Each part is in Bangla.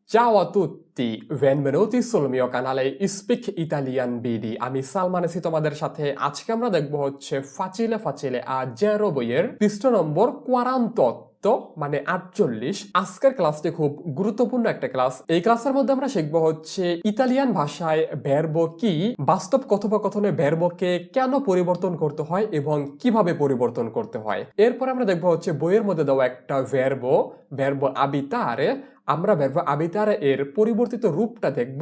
Ciao a tutti, benvenuti sul mio canale Speak Italian BD. আমি সালমান আছি তোমাদের সাথে। আজকে আমরা দেখব হচ্ছে ফাচিলে ফাচিলে আ জেরো বইয়ের পৃষ্ঠা নম্বর 48 মানে 48। আজকের ক্লাসটি খুব গুরুত্বপূর্ণ একটা ক্লাস। এই ক্লাসের মধ্যে আমরা শিখবো হচ্ছে ইতালিয়ান ভাষায় ভার্ব কি, বাস্তব কথোপকথনে ভার্বকে কেন পরিবর্তন করতে হয় এবং কিভাবে পরিবর্তন করতে হয়। এরপর আমরা দেখবো হচ্ছে বইয়ের মধ্যে দেওয়া একটা ভার্ব আবিতারে। আমরা ভার্ব আবিতারে এর পরিবর্তিত রূপটা দেখব।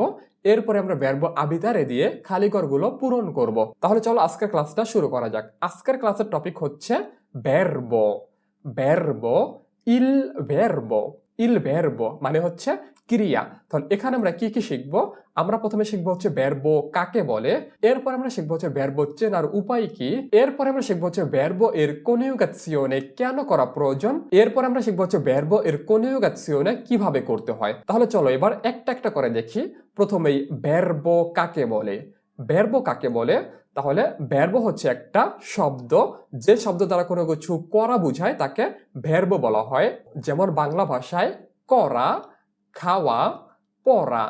এরপরে আমরা ভার্ব আবিতারে দিয়ে খালি ঘরগুলো পূরণ করব। তাহলে চলো আজকের ক্লাসটা শুরু করা যাক। আজকের ক্লাসের টপিক হচ্ছে ভার্বো। ভার্বো, ইল ভার্বো। ইল ভার্বো মানে হচ্ছে ক্রিয়া। তাহলে এখানে আমরা কি কি শিখবো? আমরা প্রথমে শিখবো হচ্ছে ভার্বো কাকে বলে, এরপর আমরা শিখবো হচ্ছে ভার্বো চেনার উপায় কি, এরপর আমরা শিখবো হচ্ছে ভার্বো এর কনিউগাসিওনে কেন করা প্রয়োজন, এরপর আমরা শিখবো হচ্ছে ভার্বো এর কনিউগাসিওনে কিভাবে করতে হয়। তাহলে চলো এবার একটা একটা করে দেখি। প্রথমেই ভার্বো কাকে বলে। ভার্বো কাকে বলে? তাহলে ভার্বো হচ্ছে একটা শব্দ, যে শব্দ দ্বারা কোনো কিছু করা বোঝায় তাকে ভার্বো বলা হয়। যেমন বাংলা ভাষায় করা, খাওয়া, পড়া,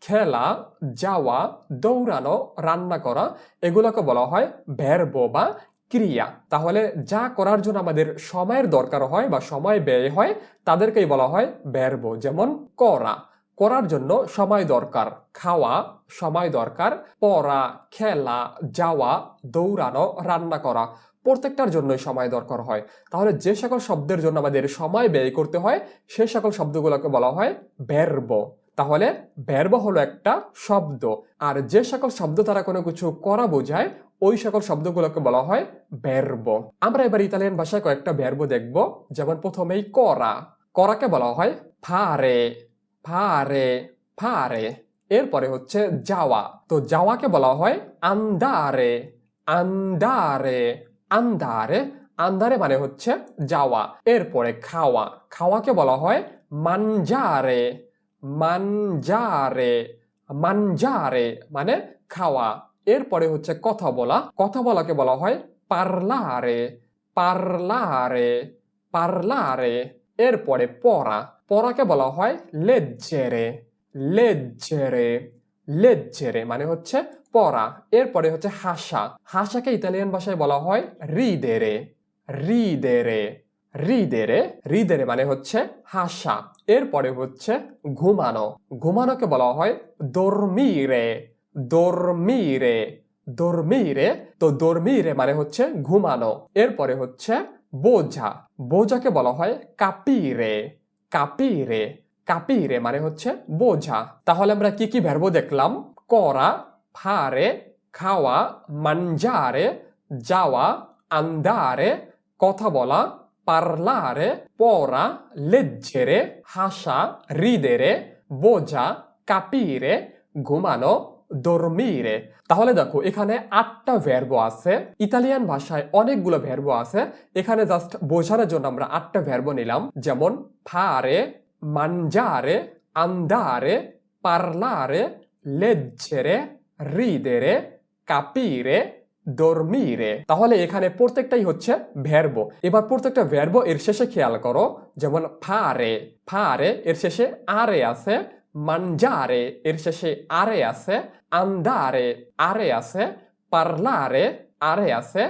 খেলা, যাওয়া, দৌড়ানো, রান্না করা, এগুলোকে বলা হয় ভার্বো বা ক্রিয়া। তাহলে যা করার জন্য আমাদের সময়ের দরকার হয় বা সময় ব্যয় হয় তাদেরকেই বলা হয় ভার্বো। যেমন করা, করার জন্য সময় দরকার, খাওয়া সময় দরকার, পড়া, খেলা, যাওয়া, দৌড়ানো, রান্না করা, প্রত্যেকটার জন্যই সময় দরকার হয়। তাহলে যে সকল শব্দের জন্য আমাদের সময় ব্যয় করতে হয় সে সকল শব্দগুলোকে বলা হয় ভার্বো। তাহলে ভার্বো হলো একটা শব্দ, আর যে সকল শব্দ দ্বারা কোনো কিছু করা বোঝায় ওই সকল শব্দগুলোকে বলা হয় ভার্বো। আমরা এবার ইতালিয়ান ভাষায় কয়েকটা ভার্বো দেখব। যেমন প্রথমেই করা। করাকে বলা হয় ফারে, ফারে, ফারে। এরপরে হচ্ছে যাওয়া। তো যাওয়াকে বলা হয় আন্দারে, আন্দারে, আন্দারে। আন্দারে মানে হচ্ছে যাওয়া। এরপরে খাওয়া। খাওয়াকে বলা হয় মানজারে, মানজারে, মানজারে মানে খাওয়া। এরপরে হচ্ছে কথা বলা। কথা বলাকে বলা হয় পারলারে, পারলারে, পারলারে। এরপরে পড়া। পড়াকে বলা হয় লেজ্জেরে, লেজ্জেরে, লেজ্জেরে মানে হচ্ছে পড়া। এরপরে হচ্ছে হাসা। হাসাকে ইতালিয়ান ভাষায় বলা হয় রিদেরে, রিদেরে, রিদেরে, রিদেরে মানে হচ্ছে হাসা। এরপরে হচ্ছে ঘুমানো। ঘুমানোকে বলা হয় দরমিরে, দরমিরে, দরমিরে। তো দরমিরে মানে হচ্ছে ঘুমানো। এরপরে হচ্ছে বোঝা। বোঝাকে বলা হয় কাপিরে, কাপিরে, কাপিরে মানে হচ্ছে বোঝা। তাহলে আমরা কি কি ভার্ব দেখলাম? করা, ফারে, খাওয়া, মানজারে, যাওয়া, আন্দারে, কথা বলা, parlare, পড়া, leggere, হাসা, ridere, বোঝা, capire, ঘুমানো, dormire। তাহলে দেখো এখানে 8টা ভার্ব আছে। ইতালিয়ান ভাষায় অনেকগুলো ভার্ব আছে, এখানে জাস্ট বোঝানোর জন্য আমরা 8টা ভার্ব নিলাম। যেমন fare, mangiare, andare, parlare, leggere, ridere, capire, dormire। তাহলে এখানে প্রত্যেকটাই হচ্ছে ভার্ব। এবার প্রত্যেকটা ভার্ব এর শেষে খেয়াল করো। যেমন ফারে, ফারে এর শেষে আরে আছে, mangiare এর শেষে আরে আছে, andare আরে আছে, parlare আরে আছে,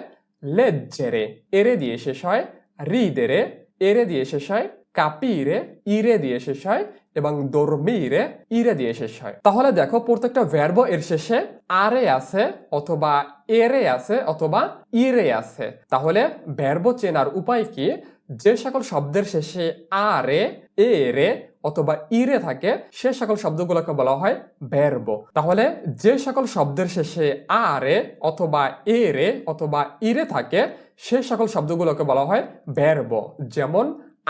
leggere এরে দিয়ে শেষ হয়, ridere এরে দিয়ে শেষ হয়, capire ইরে দিয়ে শেষ হয় এবং dormire ইরে দিয়ে শেষ হয়। তাহলে দেখো প্রত্যেকটা ভার্ব এর শেষে আরে আছে অথবা এরে আছে অথবা ইরে আছে। তাহলে ভার্ব চেনার উপায় কি? যে সকল শব্দের শেষে আরে, এরে অথবা ইরে থাকে সে সকল শব্দগুলোকে বলা হয় ভার্ব। তাহলে যে সকল শব্দের শেষে আরে অথবা এরে অথবা ইরে থাকে সে সকল শব্দগুলোকে বলা হয় ভার্ব। যেমন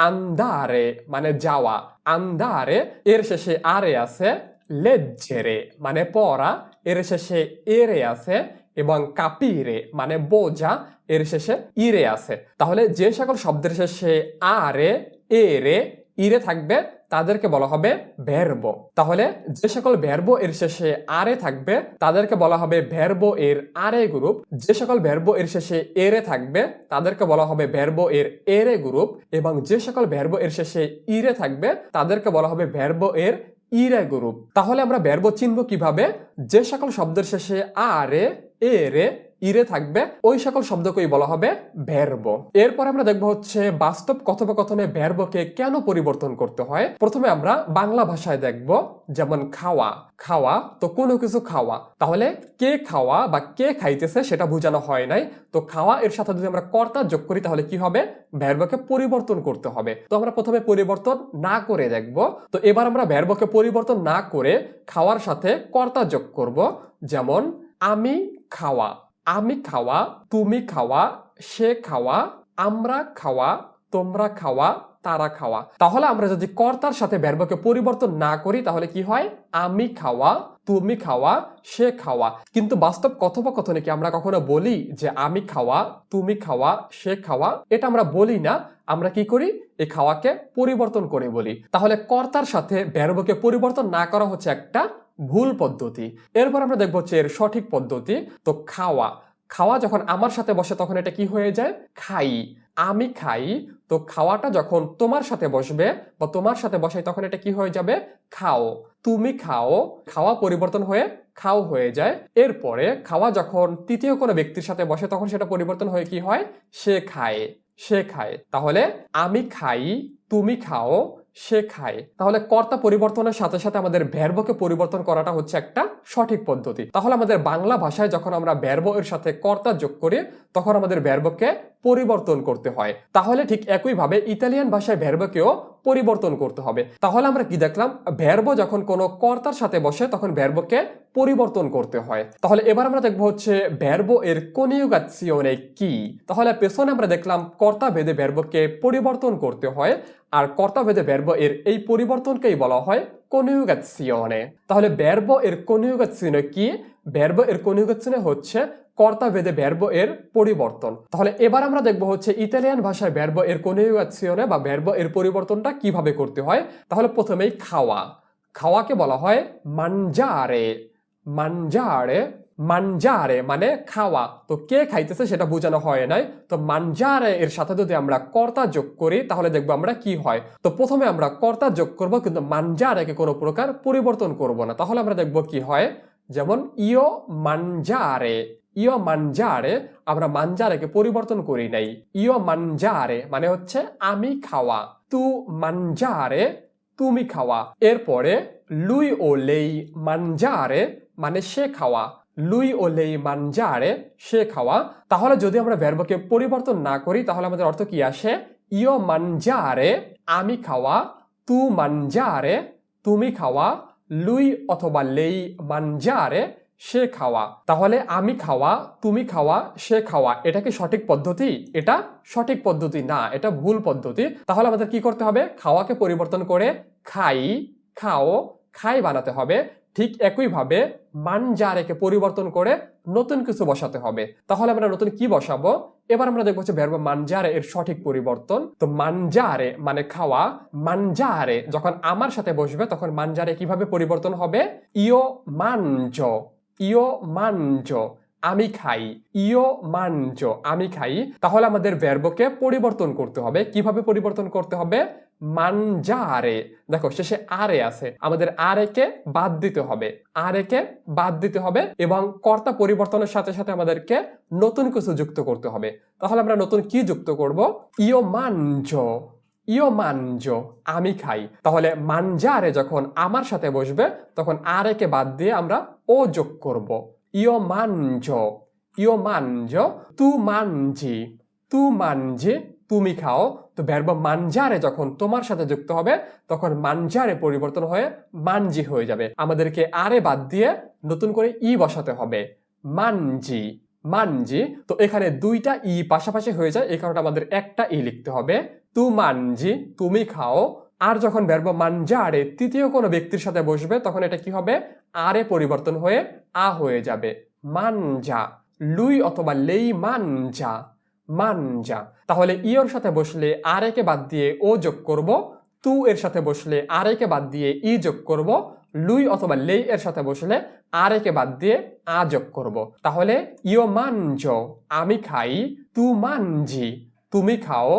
andare মানে যাওয়া, andare এর শেষে আরে আছে, leggere মানে পড়া এর শেষে এরে আছে এবং capire মানে বোঝা এর শেষে ইরে আছে। তাহলে যে সকল শব্দের শেষে আরে, এরে, ইরে থাকবে তাদেরকে বলা হবে ভার্ব। তাহলে যে সকল ভার্ব এর শেষে আরে থাকবে তাদেরকে বলা হবে ভার্ব এর আরে গ্রুপ। যে সকল ভার্ব এর শেষে এরে থাকবে তাদেরকে বলা হবে ভার্ব এর এরে গ্রুপ। এবং যে সকল ভার্ব এর শেষে ইরে থাকবে তাদেরকে বলা হবে ভার্ব এর ইরে গ্রুপ। তাহলে আমরা ভার্ব চিনব কিভাবে? যে সকল শব্দের শেষে আরে, এরে, ইরে থাকবে ওই সকল শব্দকেই বলা হবে ভার্ব। এরপর আমরা দেখব হচ্ছে বাস্তব কথোপকথনে ভার্বকে কেন পরিবর্তন করতে হয়। প্রথমে আমরা বাংলা ভাষায় দেখব, যেমন খাওয়া। খাওয়া তো কোনো কিছু খাওয়া, তাহলে কে খাওয়া বা কে খাইতেছে সেটা বোঝানো হয় নাই। তো খাওয়া এর সাথে যদি আমরা কর্তা যোগ করি তাহলে কি হবে? ভার্বকে পরিবর্তন করতে হবে। তো আমরা প্রথমে পরিবর্তন না করে দেখব। তো এবার আমরা ভার্বকে পরিবর্তন না করে খাওয়ার সাথে কর্তা যোগ করব, যেমন আমি খাওয়া। আমি খাওয়া, তুমি খাওয়া, সে খাওয়া, আমরা খাওয়া, তোমরা খাওয়া, তারা খাওয়া। তাহলে আমরা যদি কর্তার সাথে ভার্বকে পরিবর্তন না করি তাহলে কি হয়? আমি খাওয়া, তুমি খাওয়া, সে খাওয়া। কিন্তু বাস্তব কথোপকথনে কি আমরা কখনো বলি যে আমি খাওয়া, তুমি খাওয়া, সে খাওয়া? এটা আমরা বলি না। আমরা কি করি? এই খাওয়াকে পরিবর্তন করে বলি। তাহলে কর্তার সাথে ভার্বকে পরিবর্তন না করা হচ্ছে একটা ভুল পদ্ধতি। এরপর আমরা দেখব হচ্ছে এর সঠিক পদ্ধতি। তো খাওয়া, খাওয়া যখন আমার সাথে বসে তখন এটা কি হয়ে যায়? খাই। আমি খাই। তো খাওয়াটা যখন তোমার সাথে বসবে বা তোমার সাথে বসাই তখন এটা কি হয়ে যাবে? খাও। তুমি খাও, খাওয়া পরিবর্তন হয়ে খাও হয়ে যায়। এরপরে খাওয়া যখন তৃতীয় কোনো ব্যক্তির সাথে বসে তখন সেটা পরিবর্তন হয়ে কি হয়? সে খায়। সে খায়। তাহলে আমি খাই, তুমি খাও, সে খায়। তাহলে কর্তা পরিবর্তনের সাথে সাথে আমাদের ভার্বকে পরিবর্তন করাটা হচ্ছে একটা সঠিক পদ্ধতি। তাহলে আমাদের বাংলা ভাষায় যখন আমরা ভার্ব এর সাথে কর্তা যোগ করি তখন আমাদের ভার্বকে পরিবর্তন করতে হয়। তাহলে ঠিক একইভাবে ইতালিয়ান ভাষায় ভার্বকেও পরিবর্তন করতে হবে। তাহলে আমরা কি দেখলাম? ভার্ব যখন কোনো কর্তার সাথে বসে তখন ভার্বকে পরিবর্তন করতে হয়। তাহলে এবার আমরা দেখবো হচ্ছে ভার্ব এর কনিউগাসিওনে কি। তাহলে পেছনে আমরা দেখলাম কর্তা ভেদে ভার্বকে পরিবর্তন করতে হয়, আর কর্তা ভেদে ভার্ব এর এই পরিবর্তনকেই বলা হয় কনিউগাসিওনে। তাহলে ভার্ব এর কনিউগাসিওনে কি? ভার্ব এর কনিউগাসিওনে হচ্ছে কর্তা ভেদে ভার্ব এর পরিবর্তন। তাহলে এবার আমরা দেখব হচ্ছে ইতালিয়ান ভাষায় ভার্ব এর কনিউগাসিওনে বা ভার্ব এর পরিবর্তনটা কিভাবে করতে হয়। তাহলে প্রথমেই খাওয়া। খাওয়াকে বলা হয় মানজারে। মানজারে, মানজারে মানে খাওয়া। তো কে খাইতেছে সেটা বোঝানো হয় নাই। তো মানজারে এর সাথে যদি আমরা কর্তা যোগ করি তাহলে দেখবো আমরা কি হয়। তো প্রথমে আমরা কর্তা যোগ করব কিন্তু মানজারেকে কোনো প্রকার পরিবর্তন করব না। তাহলে আমরা দেখবো কি হয়, যেমন ইও মানজারে। ইও মানজারে, আমরা মানজারেকে পরিবর্তন করি নাই। ইও মানজারে মানে হচ্ছে আমি খাওয়া। তু মানজারে, তুমি খাওয়া। এরপরে লুই ও লেই মানজারে মানে সে খাওয়া। লুই ও লেই মানজারে, সে খাওয়া। তাহলে যদি আমরা ভার্বকে পরিবর্তন না করি তাহলে আমাদের অর্থ কি আসে? ইও মানজারে আমি খাওয়া, তু মানজারে তুমি খাওয়া, লুই অথবা লেই মানজারে সে খাওয়া। তাহলে আমি খাওয়া, তুমি খাওয়া, সে খাওয়া, এটা কি সঠিক পদ্ধতি? এটা সঠিক পদ্ধতি না, এটা ভুল পদ্ধতি। তাহলে আমাদের কি করতে হবে? খাওয়াকে পরিবর্তন করে খাই, খাও, খাই বানাতে হবে। ঠিক একইভাবে মানজারেকে পরিবর্তন করে নতুন কিছু বসাতে হবে। তাহলে আমরা নতুন কি বসাবো? এবার আমরা দেখবো হচ্ছে ভার্ব মানজারে এর সঠিক পরিবর্তন। তো মানজারে মানে খাওয়া। মানজারে যখন আমার সাথে বসবে তখন মানজারে কিভাবে পরিবর্তন হবে? ইও মানজো। ইও মানজো আমি খাই। ইও মানজো আমি খাই। তাহলে আমাদের ভার্বকে পরিবর্তন করতে হবে। কিভাবে পরিবর্তন করতে হবে? মানজারে, দেখো শেষে আরে আছে, আমাদের আরেকে বাদ দিতে হবে। আরেকে বাদ দিতে হবে এবং কর্তা পরিবর্তনের সাথে সাথে আমাদেরকে নতুন কিছু যুক্ত করতে হবে। তাহলে আমরা নতুন কি যুক্ত করব? ইও মানজো। ইও মানজো আমি খাই। তাহলে মানজারে যখন আমার সাথে বসবে তখন আরেকে বাদ দিয়ে আমরা ও যোগ করব। ইও মানজো। ইও মানজো তু মানজি। তু মানজি তুমি খাও। তো ভার্ব মানজারে যখন তোমার সাথে যুক্ত হবে তখন মানজারে পরিবর্তন হয়ে মানজি হয়ে যাবে। আমাদেরকে আরে বাদ দিয়ে নতুন করে ই বসাতে হবে। Munsey, Munsey. তো এখানে দুইটা ই পাশাপাশি হয়ে যায়, এই কারণে আমাদের একটা ই লিখতে হবে। তু মানজি তুমি খাও। আর যখন ভার্ব মানজারে তৃতীয় কোনো ব্যক্তির সাথে বসবে তখন এটা কি হবে? আরে পরিবর্তন হয়ে আ হয়ে যাবে। মানজা। লুই অথবা লেই মানজা। মানজা। তাহলে ইওর সাথে বসলে আরেকে বাদ দিয়ে ও যোগ করব। তু এর সাথে বসলে আরেকে বাদ দিয়ে ই যোগ করব। লুই অথবা লেই এর সাথে বসলে আরেকে বাদ দিয়ে আ যোগ করব। তাহলে ইও মানজো আমি খাই, তু মানজি তুমি খাও,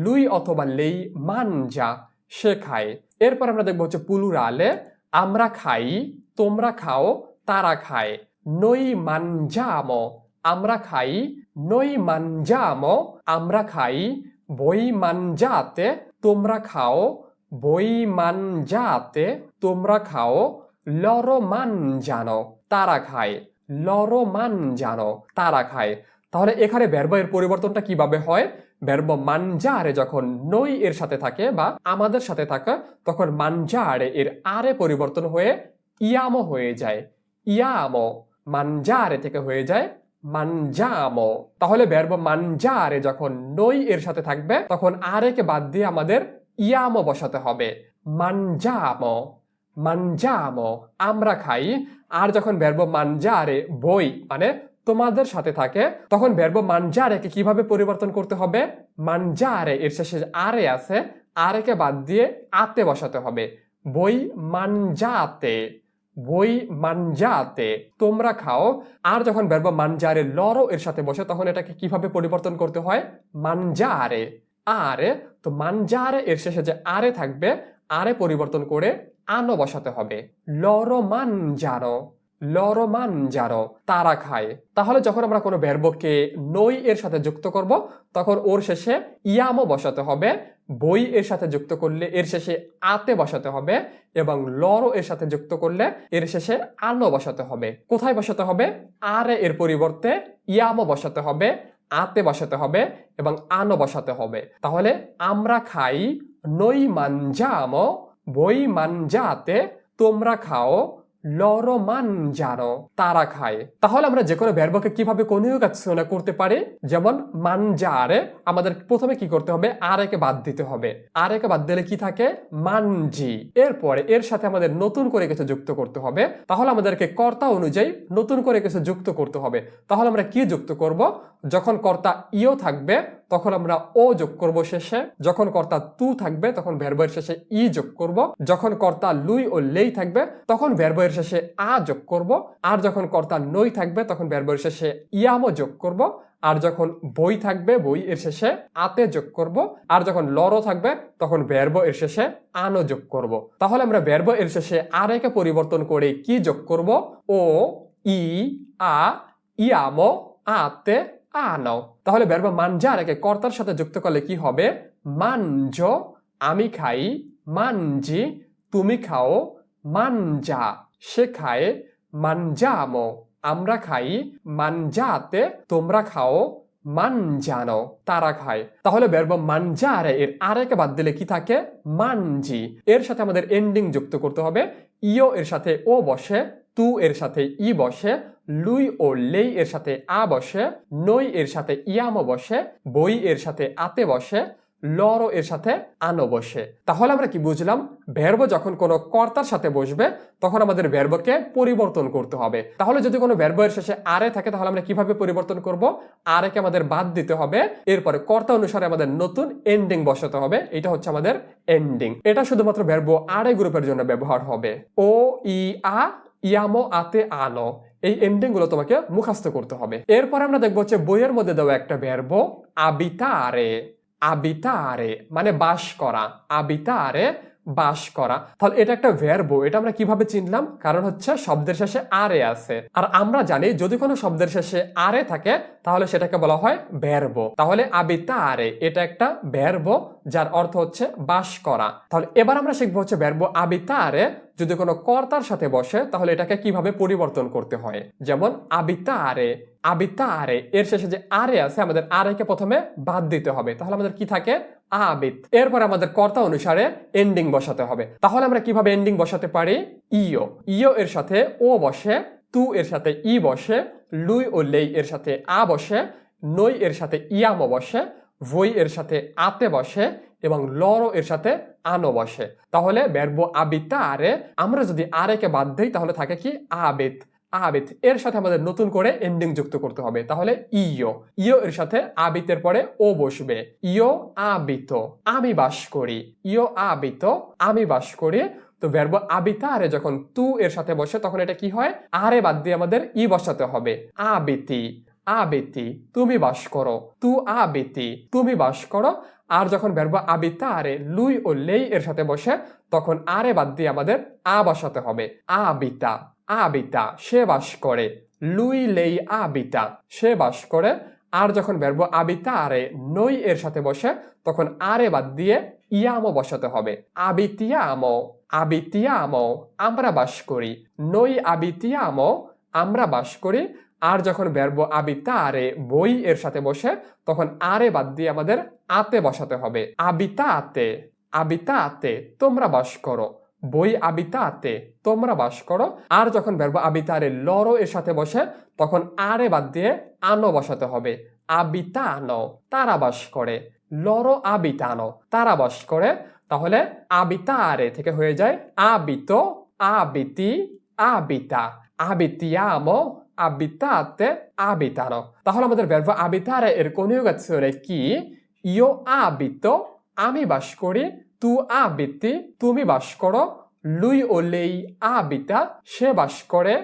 লুই অথবা লেই মানজা সে খায়। এরপর আমরা দেখবো হচ্ছে প্লুরালে। আমরা খাই, তোমরা খাও, তারা খায়। Noi mangiamo, আমরা খাই। Noi mangiamo, আমরা খাই। Voi mangiate, তোমরা খাও। Voi mangiate, তোমরা খাও। Loro mangiano, তারা খায়। Loro mangiano, তারা খায়। তাহলে এখানে ভার্ব এর পরিবর্তনটা কিভাবে হয়? ভার্ব mangiare যখন noi এর সাথে থাকে বা আমাদের সাথে থাকে তখন mangiare এর আরে পরিবর্তন হয়ে iamo হয়ে যায়। iamo, mangiare থেকে হয়ে যায় mangiamo। তাহলে ভার্ব mangiare যখন noi এর সাথে থাকবে তখন আরে কে বাদ দিয়ে আমাদের iamo বসাতে হবে। mangiamo, mangiamo, আমরা খাই। আর যখন ভার্ব mangiare voi মানে তোমাদের সাথে থাকে তখন ভার্ব mangiare কে কিভাবে পরিবর্তন করতে হবে? mangiare এর শেষে আরে আছে, আরে কে বাদ দিয়ে আতে বসাতে হবে। voi mangiate, voi mangiate, তোমরা খাও। আর যখন ভার্ব mangiare loro এর সাথে বসে তখন এটাকে কিভাবে পরিবর্তন করতে হয়? mangiare, আরে। তো mangiare এর শেষে যে আরে থাকবে আরে পরিবর্তন করে আনো বসাতে হবে। loro mangiano, loro mangiano, তারা খায়। তাহলে যখন আমরা কোনো ভার্বকে noi এর সাথে যুক্ত করব তখন ওর শেষে iamo বসাতে হবে। voi এর সাথে যুক্ত করলে এর শেষে আতে বসাতে হবে এবং loro এর সাথে যুক্ত করলে এর শেষে ano বসাতে হবে। কোথায় বসাতে হবে? আরে এর পরিবর্তে iamo বসাতে হবে, আতে বসাতে হবে এবং ano বসাতে হবে। তাহলে আমরা খাই, noi mangiamo, voi mangiate, তোমরা খাও, loro mangiano, তারা খায়। তাহলে আমরা যে কোনো ভার্বকে কিভাবে কনিউগাzione করতে পারি? যেমন mangiare আমাদের প্রথমে কি করতে হবে? আরে কে বাদ দিতে হবে। আরে কে বাদ দিলে কি থাকে? mangi। এরপরে এর সাথে আমাদের নতুন করে কিছু যুক্ত করতে হবে। তাহলে আমাদেরকে কর্তা অনুযায়ী নতুন করে কিছু যুক্ত করতে হবে। তাহলে আমরা কি যুক্ত করব? যখন কর্তা ইও থাকবে তখন আমরা ও যোগ করব শেষে। যখন কর্তা তু থাকবে তখন ভার্বের শেষে ই যোগ করব। যখন কর্তা লুই ও লেই থাকবে তখন ভার্বের শেষে আ যোগ করব। আর যখন কর্তা নই থাকবে তখন ভার্বের শেষে ইয়ামো যোগ করব। আর যখন বই থাকবে বই এর শেষে আতে যোগ করব। আর যখন লরো থাকবে তখন ভার্ব এর শেষে আনো যোগ করব। তাহলে আমরা ভার্ব এর শেষে আরেকে পরিবর্তন করে কি যোগ করব? ও, ই, আ, ইয়ামো, আতে, ano। তাহলে ভার্ব mangiare কে কর্তার সাথে যুক্ত করলে কি হবে? mangio, আমি খাই। mangi, তুমি খাও। mangia, সে খায়। mangiamo, আমরা খাই। mangiate, তোমরা খাও। mangiano, তারা খায়। তাহলে ভার্ব mangiare এর আরেকে বাদ দিলে কি থাকে? mangi। এর সাথে আমাদের এন্ডিং যুক্ত করতে হবে। ইও এর সাথে ও বসে, তু এর সাথে ই বসে, লুই ও লেই এর সাথে আ বসে, নই এর সাথে ইয়ামো বসে, বই এর সাথে আতে বসে, লরো এর সাথে আনো বসে। তাহলে আমরা কি বুঝলাম? ভার্ব যখন কোনো কর্তার সাথে বসবে তখন আমাদের ভার্বকে পরিবর্তন করতে হবে। তাহলে যদি কোনো ভার্ব এর শেষে আরে থাকে তাহলে আমরা কিভাবে পরিবর্তন করব? আরে কে আমাদের বাদ দিতে হবে। এরপরে কর্তা অনুসারে আমাদের নতুন এন্ডিং বসাতে হবে। এটা হচ্ছে আমাদের এন্ডিং। এটা শুধুমাত্র ভার্ব আরে গ্রুপের জন্য ব্যবহার হবে। ও, ই, আ, ইয়ামো, আতে, আনো, এই এন্ডিং গুলো তোমাকে মুখস্থ করতে হবে। এরপর আমরা দেখবো হচ্ছে বইয়ের মধ্যে দেওয়া একটা ভার্ব abitare। abitare মানে বাস করা। abitare, বাস করা। তাহলে এটা একটা ভার্ব। এটা আমরা কিভাবে চিনলাম? কারণ হচ্ছে শব্দের শেষে আরে আছে। আর আমরা জানি যদি কোনো শব্দের শেষে আরে থাকে তাহলে সেটাকে বলা হয় ভার্ব। তাহলে abitare এটা একটা ভার্ব যার অর্থ হচ্ছে বাস করা। তাহলে এবার আমরা শিখবো হচ্ছে ভার্ব abitare যদি কোনো কর্তার সাথে বসে তাহলে এটাকে কিভাবে পরিবর্তন করতে হয়। যেমন abitare, abitare এর শেষে যে আরে আছে আমাদের আরে কে প্রথমে বাদ দিতে হবে। তাহলে আমাদের কি থাকে? abit। এরপর আমাদের কর্তা অনুসারে এন্ডিং বসাতে হবে। তাহলে আমরা কিভাবে এন্ডিং বসাতে পারি? ইও, ইও এর সাথে ও বসে, তু এর সাথে ই বসে, লুই ও লেই এর সাথে আ বসে, নই এর সাথে ইয়ামো বসে, voi এর সাথে আতে বসে এবং লরো এর সাথে আনো বসে। তাহলে ভার্ব abitare আমরা যদি আরে কে বাদ দেই তাহলে থাকে কি? abit। abit এর সাথে আমাদের নতুন করে এন্ডিং যুক্ত করতে হবে। তাহলে ইও, ইও এর সাথে abit এর পরে ও বসবে। ইও abito, আমি বাস করি। ইও abito, আমি বাস করি। তো ভার্ব abitare যখন তু এর সাথে বসে তখন এটা কি হয়? আরে বাদ দিয়ে আমাদের ই বসাতে হবে। abiti, abiti তুমি বাস করো, তু abiti তুমি বাস করো। আর যখন ভার্ব abitare lui ও lei এর সাথে বসে তখন আরে বাদ দিয়ে আমাদের আ বসাতে হবে। abita abita সে বাস করে, lui lei abita সে বাস করে। আর যখন ভার্ব abitare noi এর সাথে বসে তখন আরে বাদ দিয়ে ইয়ামো বসাতে হবে। abitiamo abitiamo আমরা বাস করি, noi abitiamo আমরা বাস করি। আর যখন ভার্ব abitare voi এর সাথে বসে তখন আরে বাদ দিয়ে আমাদের আতে বসাতে হবে। abitate abitate তোমরা বাস করো, voi abitate তোমরা বাস করো। আর যখন ভার্ব abitare loro এর সাথে বসে তখন আরে বাদ দিয়ে আনো বসাতে হবে। abitano তারা বাস করে, loro abitano তারা বাস করে। তাহলে abitare থেকে হয়ে যায় abito abiti abita abitiamo abitate abitano। তাহলে আমাদের ভার্ব abitare এর কনজুগেশনে কি? io abito আমি বাস করি, tu abiti তুমি বাস করো, lui o lei abita সে বাস করে,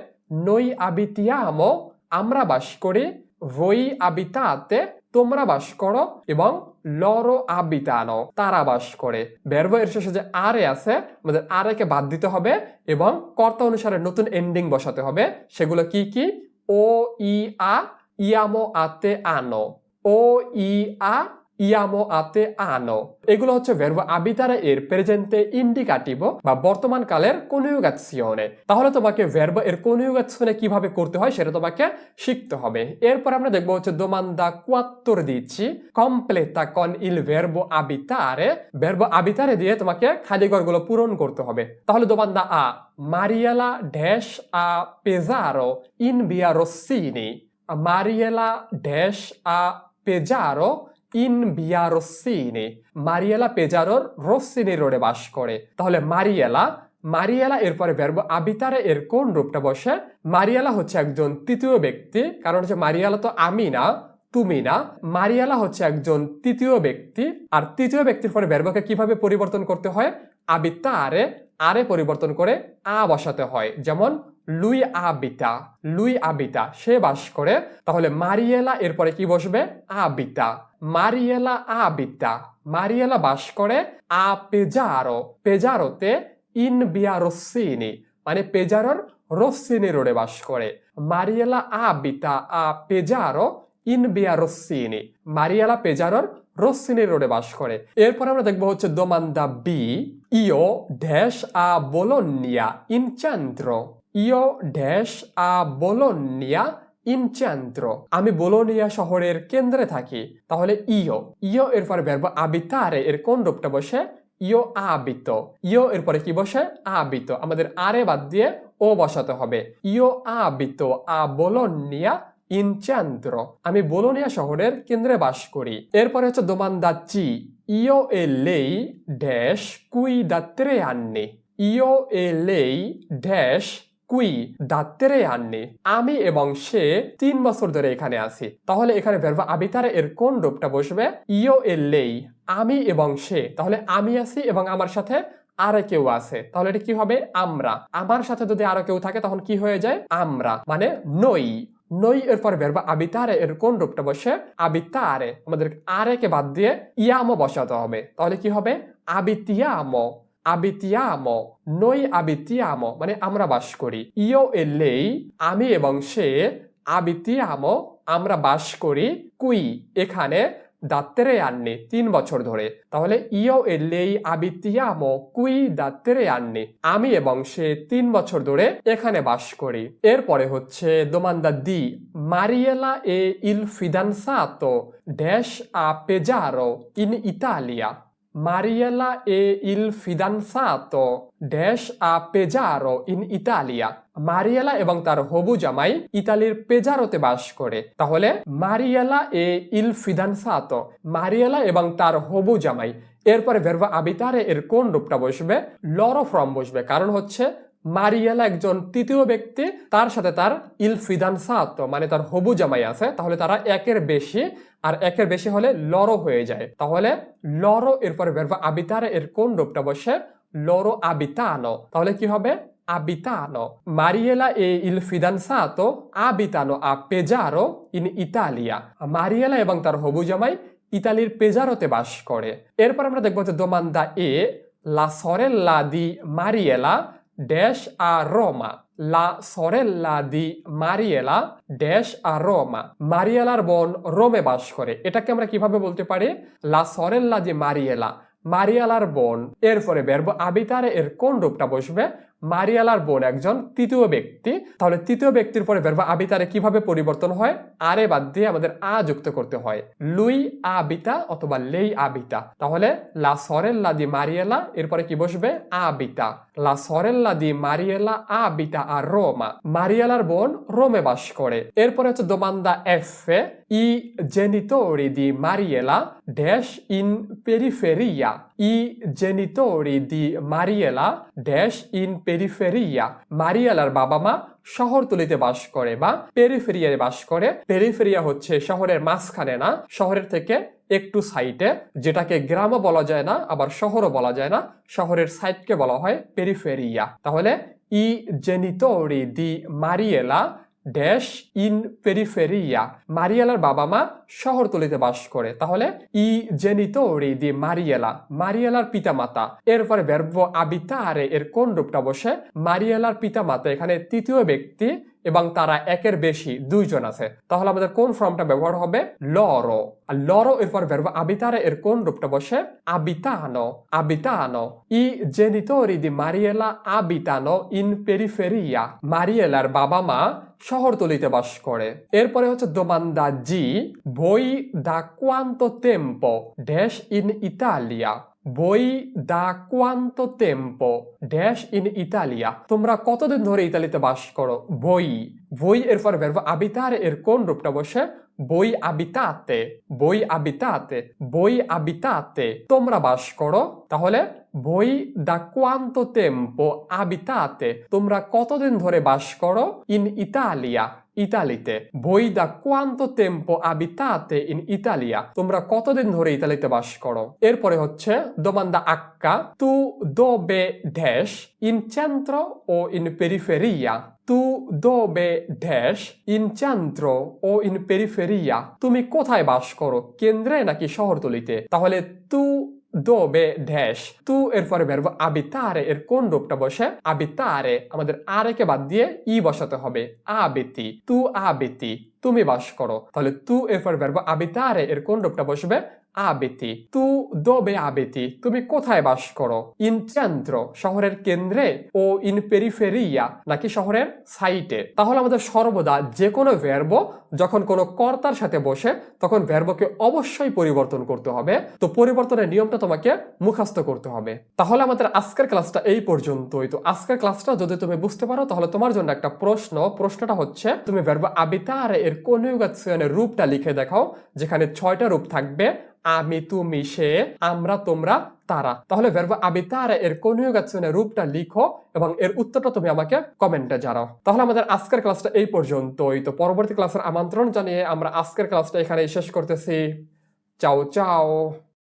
noi abitiamo আমরা বাস করি, voi abitate তোমরা বাস করো এবং loro abitano তারা বাস করে। ভার্ব এর শেষে যে আরে আছে আমাদের আরেকে বাদ দিতে হবে এবং কর্তা অনুসারে নতুন এন্ডিং বসাতে হবে। সেগুলো কি কি? ও ই আ ইয়ামো আতে আনো, ও ই আ ইয়ামো আতে আনো এগুলো হচ্ছে ভার্ব abitare এর প্রেজেন্টে ইন্ডিকাটিভো বা বর্তমান কালের কনজুগেশনে। তাহলে তোমাকে ভার্ব এর কনজুগেশনে কিভাবে করতে হয় সেটা তোমাকে শিখতে হবে। এরপর আমরা দেখব হচ্ছে domanda 14 completa con il verbo abitare। Verb abitare দিয়ে তোমাকে খালিঘরগুলো পূরণ করতে হবে। তাহলে domanda A Mariela dash a Pesaro in via Rossini। Mariela dash a Pesaro ইন ভিয়া রোসিনি মারিয়েলা পেজারোর রোসিনি রোডে বাস করে। তাহলে মারিয়েলা মারিয়েলা এরপরে ভার্ব abitare এর কোন রূপটা বসে? মারিয়েলা হচ্ছে একজন তৃতীয় ব্যক্তি, কারণ হচ্ছে মারিয়েলা তো আমি না তুমি না, মারিয়েলা হচ্ছে একজন তৃতীয় ব্যক্তি। আর তৃতীয় ব্যক্তির পরে ভার্বকে কিভাবে পরিবর্তন করতে হয়? abitare আরে পরিবর্তন করে আ বসাতে হয়। যেমন lui abita lui abita সে বাস করে। তাহলে মারিয়েলা এরপরে কি বসবে? abita মারিয়েলা abita মারিয়েলা বাস করে। আ পেজারো পেজারোতে ইন ভিয়া রোসিনি মানে পেজারোর রোসিনি রোডে বাস করে। মারিয়েলা abita a Pesaro in via Rossini মারিয়েলা পেজারোর রোসিনি রোডে বাস করে। এরপর আমরা দেখবো হচ্ছে domanda B io dash a Bologna in centro io dash a Bologna in centro আমি বোলোনিয়া শহরের কেন্দ্রে থাকি। তাহলে ইও এরপরে ভার্ব abitare এর কোন রূপটা বসে? io abito ইও এরপরে কি বসে? abito আমাদের আরে বাদ দিয়ে ও বসাতে হবে। io abito a Bologna in centro আমি বোলোনিয়া শহরের কেন্দ্রে বাস করি। এরপরে হচ্ছে domanda C io e lei dash qui da 3 anni io e lei dash qui da 3 anni আমি এবং সে 3 বছর ধরে এখানে আছি। তাহলে এখানে ভার্ব abitare এর কোন রূপটা বসবে? io e lei আমি এবং সে। তাহলে আমি আছি এবং আমার সাথে আরে কেউ আছে, তাহলে এটা কি হবে? আমরা। আমার সাথে যদি আরো কেউ থাকে তখন কি হয়ে যায়? আমরা মানে নই। নই এর পরে ভার্ব abitare এর কোন রূপটা বসে? abitare আমাদের আরে কে বাদ দিয়ে ইয়ামো বসাতে হবে। তাহলে কি হবে? abitiamo abitiamo noi abitiamo মানে আমরা বাস করি। io e lei আমি এবং সে, abitiamo আমরা বাস করি, qui এখানে, da 3 anni 3 বছর ধরে। তাহলে io e lei abitiamo qui da 3 anni আমি এবং সে 3 বছর ধরে এখানে বাস করি। এরপরে হচ্ছে domanda D Mariela e il fidanzato dash a Pesaro in Italia Mariela e il fidanzato dash a Pesaro in Italia মারিয়েলা এবং তার হবু জামাই ইতালির পেজারোতে বাস করে। তাহলে মারিয়েলা এ ইল ফিদানসাতো মারিয়েলা এবং তার হবু জামাই। এরপরে ভার্ব abitare এর কোন রূপটা বসবে? লরো ফ্রম বসবে, কারণ হচ্ছে মারিয়েলা একজন তৃতীয় ব্যক্তি, তার সাথে তার ইল ফিদানসাতো মানে তার হবু জামাই আছে। তাহলে তারা একের বেশি, আর একের বেশি হলে লরো হয়ে যায়। তাহলে লরো এরপরে ভার্ব abitare এর কোন রূপটা বসে? লরো abitano তাহলে কি হবে? abitano. Mariela e il fidanzato abitano a Pesaro in Italia. Mariela এবং তার হবু জামাই ইতালির পেজারোতে বাস করে। এরপর আমরা দেখব যে দোমান্দা এ la sorella di Mariela dash a Roma. La sorella di Mariela dash a Roma. মারিয়েলার বোন রোমে বাস করে। এটাকে আমরা কিভাবে বলতে পারি? La sorella di Mariela, মারিয়ালার বোন। এরপরে ভার্ব আবিতারে এর কোন রূপটা বসবে? মারিয়ালার বোন একজন তৃতীয় ব্যক্তি। তাহলে তৃতীয় ব্যক্তির পরে ভার্ব আবিতারে কিভাবে পরিবর্তন হয়? আরে বাদ দিয়ে আমাদের আ যুক্ত করতে হয়। লুই আবিতা অথবা লেই আবিতা। তাহলে লা সরেল্লা দি মারিয়েলা এরপরে কি বসবে? আবিতা। লা সরেল্লা দি মারিয়েলা আবিতা আর রোমা। মারিয়ালার বোন রোমে বাস করে। এরপরে হচ্ছে দোমান্দা এফে ই জেনিটোরি দি মারিয়েলা ড্যাশ ইন পেরিফেরিয়া। ই জেনিটোরি দি মারিয়েলা ড্যাশ ইন পেরিফেরিয়া। মারিয়েলার বাবা মা শহরতলিতে বাস করে বা পেরিফেরিয়ায় বাস করে। পেরিফেরিয়া হচ্ছে শহরের মাঝখানে না, শহরের থেকে একটু সাইডে, যেটাকে গ্রামও বলা যায় না আবার শহরও বলা যায় না, শহরের সাইডকে বলা হয় পেরিফেরিয়া। তাহলে ই জেনিটোরি দি মারিয়েলা ড্যাশ ইন পেরিফেরিয়া। মারিয়েলার বাবা মা শহরতলিতে বাস করে। তাহলে ই জেনিটোরি দি মারিয়েলা, মারিয়েলার পিতামাতা। এরপরে ভার্ব আবিতারে এর কোন রূপটা বসে? মারিয়েলার পিতামাতা এখানে তৃতীয় ব্যক্তি এবং তারা একের বেশি, দুইজন আছে। তাহলে আমাদের কোন ফর্মটা ব্যবহার হবে? লরো। আর লরো এরপর ভার্ব আবিতারে এর কোন রূপটা বসে? আবিতানো। আবিতানো। ই জেনিটোরি দি মারিয়েলা আবিতানো ইন পেরিফেরিয়া। মারিয়েলার বাবা মা শহরতলিতে বাস করে। এরপরে হচ্ছে দোমান্দা জি voi da quanto tempo dash in Italia. voi da quanto tempo dash in Italia. তোমরা কতদিন ধরে ইতালিতে বাস করো? voi। voi এরপর ভার্ব আবিতারে এর কোন রূপটা বসে? voi abitate। voi abitate। voi abitate তোমরা বাস করো। তাহলে voi da quanto tempo abitate, তোমরা কতদিন ধরে বাস করো? in Italia, ইতালিতে। voi da quanto tempo abitate in Italia, তোমরা কতদিন ধরে ইতালিতে বাস করো। এরপরে হচ্ছে দোমান্দা Hakka tu dove dash in centro o in periferia. tu dove dash in centro o in periferia, তুমি কোথায় বাস করো, কেন্দ্রে নাকি শহরতলিতে? তাহলে tu dove dash, tu এরপরে ভার্ব আবিতারে এর কোন রূপটা বসে? আবিতারে আমাদের আরে কে বাদ দিয়ে ই বসাতে হবে। আবিতি। tu abiti, তুমি বাস করো। তাহলে tu এরপর ভার্ব আবিতারে এর কোন রূপটা বসবে? abiti। tu dove abiti, তুমি কোথায় বাস করো? in centro, শহরের কেন্দ্রে, ও in periferia, নাকি শহরের সাইটে। তাহলে আমাদের সর্বদা যে কোনো ভার্ব যখন কোনো কর্তার সাথে বসে তখন ভার্বকে অবশ্যই পরিবর্তন করতে হবে। তো পরিবর্তনের নিয়মটা তোমাকে মুখস্থ করতে হবে। তাহলে আমাদের আজকের ক্লাসটা এই পর্যন্তই। তো আজকের ক্লাসটা যদি তুমি বুঝতে পারো তাহলে তোমার জন্য একটা প্রশ্নটা হচ্ছে তুমি ভার্ব আবিতারে এর কনজুগেশনের রূপটা লিখে দেখাও, যেখানে 6টা রূপ থাকবে। আমি, তুমি, সে, আমরা, তোমরা, তারা। তাহলে ভার্ব আবিতারে এর কনজুগেশনের রূপটা লিখো এবং এর উত্তরটা তুমি আমাকে কমেন্টে জানাও। তাহলে আমাদের আজকের ক্লাসটা এই পর্যন্তই। তো পরবর্তী ক্লাসের আমন্ত্রণ জানিয়ে আমরা আজকের ক্লাসটা এখানেই শেষ করতেছি। চাও চাও।